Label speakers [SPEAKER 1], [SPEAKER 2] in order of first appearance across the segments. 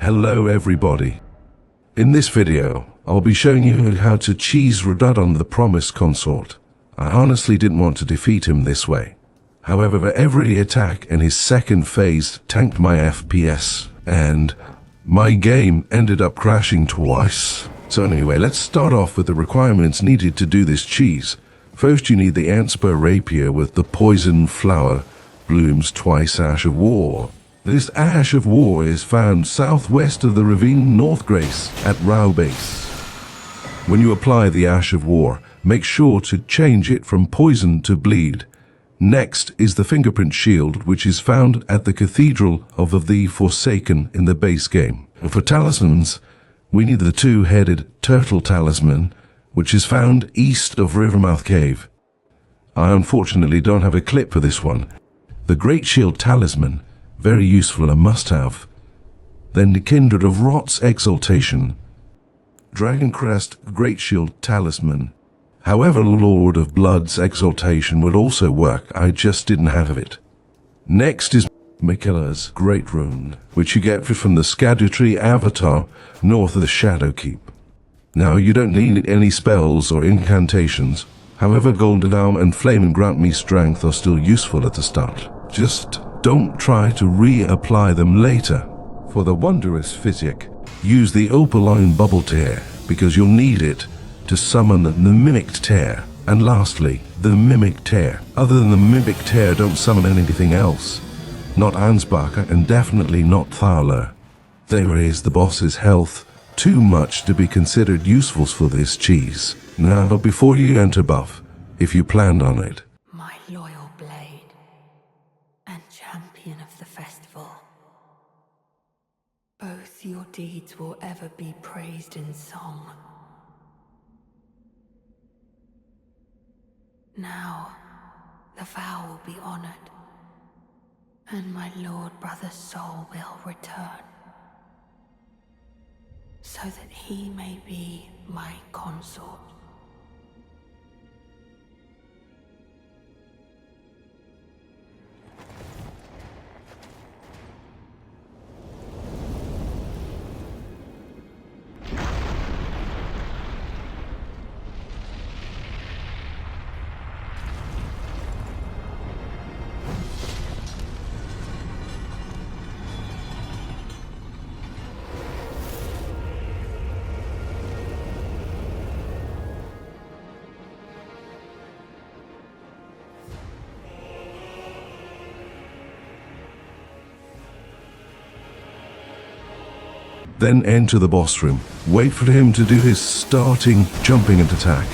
[SPEAKER 1] Hello everybody. In this video, I'll be showing you how to cheese Radahn the Promised Consort. I honestly didn't want to defeat him this way. However, every attack in his second phase tanked my FPS, and my game ended up crashing twice. So anyway, let's start off with the requirements needed to do this cheese. First, you need the Antspur rapier with the poison flower, blooms twice ash of war. This ash of war is found southwest of the ravine North Grace at Rao Base. When you apply the ash of war, make sure to change it from poison to bleed. Next is the fingerprint shield, which is found at the Cathedral of the Forsaken in the base game. For talismans, we need the two-headed turtle talisman, which is found east of Rivermouth Cave. I unfortunately don't have a clip for this one. The Great Shield talisman, very useful and must-have. Then the Kindred of Rot's Exaltation, Dragon Crest Great Shield talisman. However, Lord of Blood's Exaltation would also work, I just didn't have it. Next is Miquella's Great Rune, which you get from the Scadutree Avatar north of the Shadow Keep. Now, you don't need any spells or incantations. However, Golden Arm and Flame grant me strength are still useful at the start. Just don't try to reapply them later. For the wondrous physic, use the Opaline Bubble Tear, because you'll need it to summon the Mimicked Tear. And lastly, the Mimic Tear. Other than the Mimic Tear, don't summon anything else. Not Ansbacher and definitely not Thaler. They raise the boss's health too much to be considered useful for this cheese. Now, before you enter buff, if you planned on it.
[SPEAKER 2] My loyal blade and champion of the festival. Both your deeds will ever be praised in song. Now, the vow will be honored, and my lord brother's soul will return, so that he may be my consort.
[SPEAKER 1] Then enter the boss room. Wait for him to do his starting jumping and attack.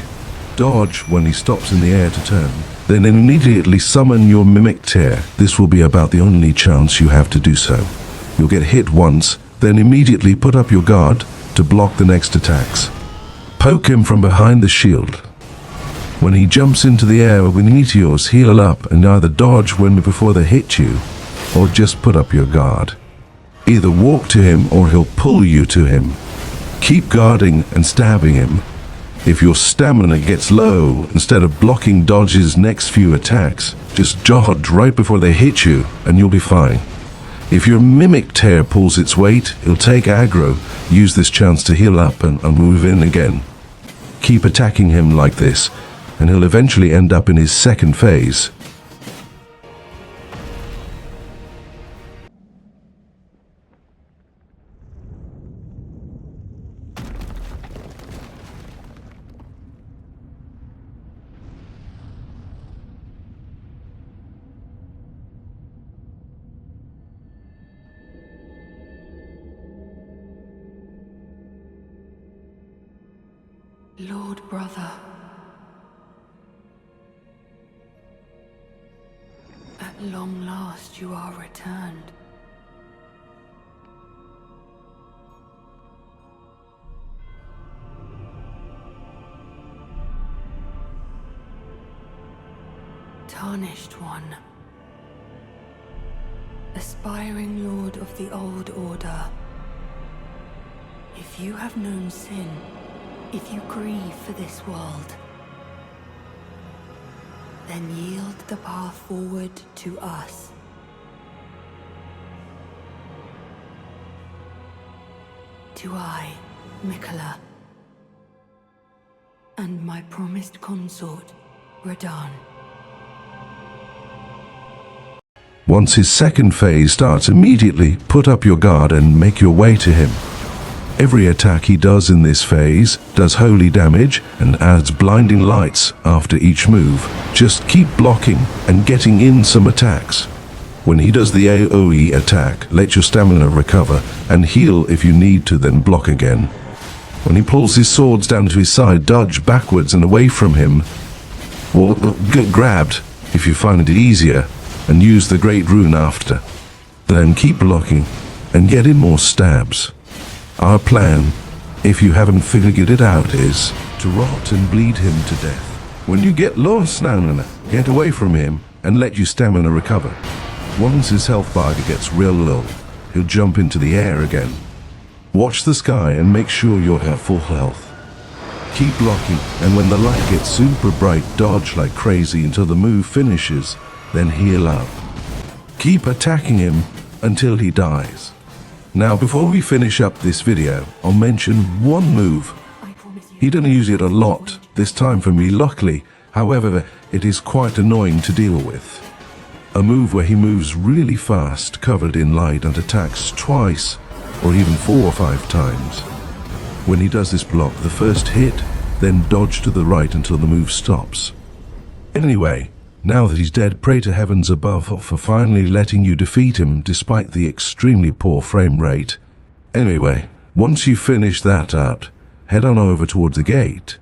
[SPEAKER 1] Dodge when he stops in the air to turn. Then immediately summon your Mimic Tear. This will be about the only chance you have to do so. You'll get hit once, then immediately put up your guard to block the next attacks. Poke him from behind the shield. When he jumps into the air with meteors, heal up and either dodge before they hit you, or just put up your guard. Either walk to him or he'll pull you to him. Keep guarding and stabbing him. If your stamina gets low, instead of blocking dodge's next few attacks, just dodge right before they hit you and you'll be fine. If your Mimic Tear pulls its weight, he'll take aggro. Use this chance to heal up and move in again. Keep attacking him like this, and he'll eventually end up in his second phase.
[SPEAKER 2] Lord brother, at long last you are returned. Tarnished one, aspiring lord of the old order, if you have known sin, if you grieve for this world, then yield the path forward to us. to I, Mikola, and my promised consort, Radahn.
[SPEAKER 1] Once his second phase starts, immediately put up your guard and make your way to him. Every attack he does in this phase does holy damage and adds blinding lights after each move. Just keep blocking and getting in some attacks. When he does the AoE attack, let your stamina recover and heal if you need to, then block again. When he pulls his swords down to his side, dodge backwards and away from him, or get grabbed if you find it easier, and use the Great Rune after. Then keep blocking and get in more stabs. Our plan, if you haven't figured it out, is to rot and bleed him to death. When you get low stamina, get away from him and let your stamina recover. Once his health bar gets real low, he'll jump into the air again. Watch the sky and make sure you're at full health. Keep blocking, and when the light gets super bright, dodge like crazy until the move finishes, then heal up. Keep attacking him until he dies. Now, before we finish up this video, I'll mention one move. He didn't use it a lot this time for me, luckily. However, it is quite annoying to deal with. A move where he moves really fast, covered in light, and attacks twice, or even 4 or 5 times. When he does this block, the first hit, then dodge to the right until the move stops. Anyway, now that he's dead, pray to heavens above for finally letting you defeat him despite the extremely poor frame rate. Anyway, once you finish that out, head on over towards the gate.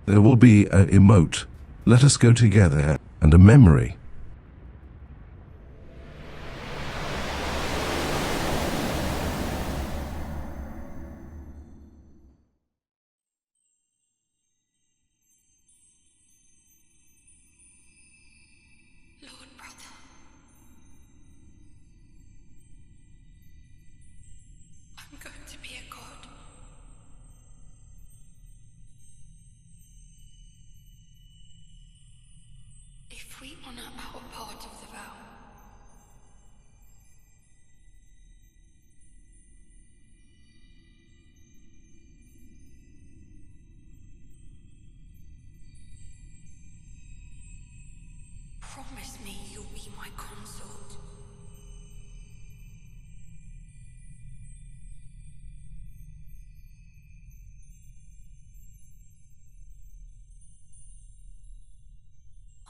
[SPEAKER 1] There will be an emote, "Let us go together," and a memory.
[SPEAKER 2] Lord brother, I'm going to be a god. If we honor our part of the vow, promise me you'll be my consort.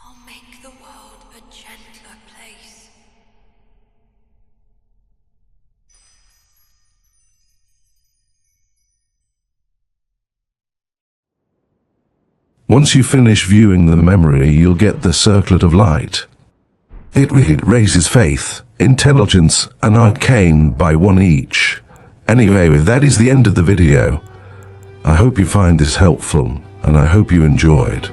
[SPEAKER 2] I'll make the world a gentler place.
[SPEAKER 1] Once you finish viewing the memory, you'll get the Circlet of Light. It raises faith, intelligence, and arcane by 1 each. Anyway, that is the end of the video. I hope you find this helpful, and I hope you enjoyed.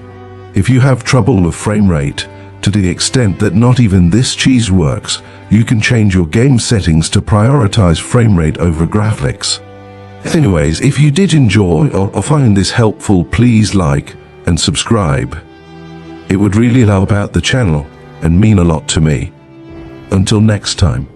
[SPEAKER 1] If you have trouble with frame rate, to the extent that not even this cheese works, you can change your game settings to prioritize frame rate over graphics. Anyways, if you did enjoy or find this helpful, please like and subscribe. It would really help out the channel and mean a lot to me. Until next time.